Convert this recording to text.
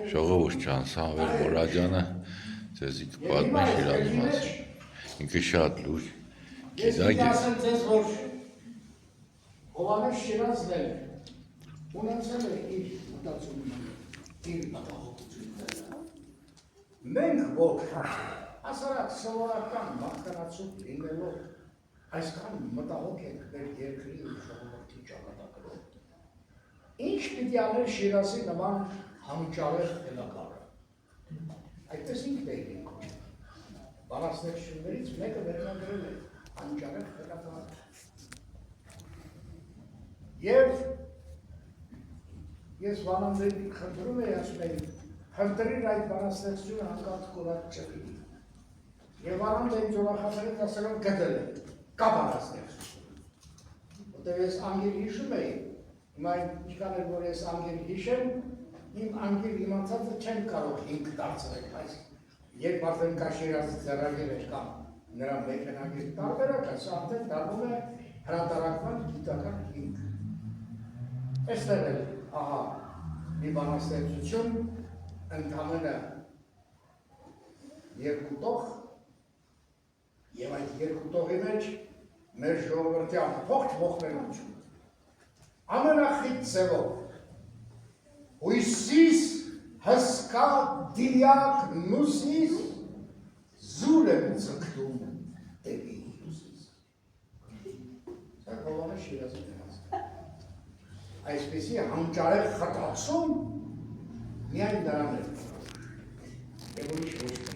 Ժողովուրդ ջան, Սամվել Մուրադյանը ձեզի կպատմի Շիրազի մասին։ Ինքը շատ լուրջ գիտակ է։ Ես ձեզ որ Հովհաննես Շիրազն էլ ունեցել է իր մտածումները, իր մտահոգությունները։ Մենք որ հասարակ սովորական մարդկանացու լինելով այսքան մտահոգ ենք մեր երկրի ու ժողովրդի ճակատագրով։ Ինչ պիտի անել Շիրազի նման հանճարեղ հելակարը։ Այդպես ինքն է իրենք։ Բանաստեղծություններից մեկը վերնագրել է հանճարեղ հելակարը։ Եվ ես Վանանդրին խնդրում էի ասում էի, խնդրիր այդ բանաստեղծությունը հանկարծ կորած չպի։ Եվ Վանանդրին ջորախասերից ասելով գտել է, կա բանաստեղծություն։ Որտեղ ես անգիր հիշում էի, հիմա ինչքան էր, որ ես անգիր հիշեմ, իմ անգիր իմացածը չեն կարող հիմք դարձնել, բայց երբ արդեն կա Շիրազի ձեռագիրը կամ նրա մեքենագիր տարբերակը, սա արդեն դառնում է հրատարակման գիտական հիմք։ Այստեղ էլ, ահա, մի բանաստեղծություն ընդամենը երկու տող եւ այդ երկու տողի մեջ մեր ժողովրդի ամբողջ ողբերգությունը ամենախիտ ձևով հույսից հսկա դիակ նուսից զուր եմ ձգտում դեպի հույսից։ Սա Հովհաննես Շիրազին է հասկանում։ Այսպեսի հանճարեղ խտացում միայն դրան է։ Եվ ուրիշ ոչ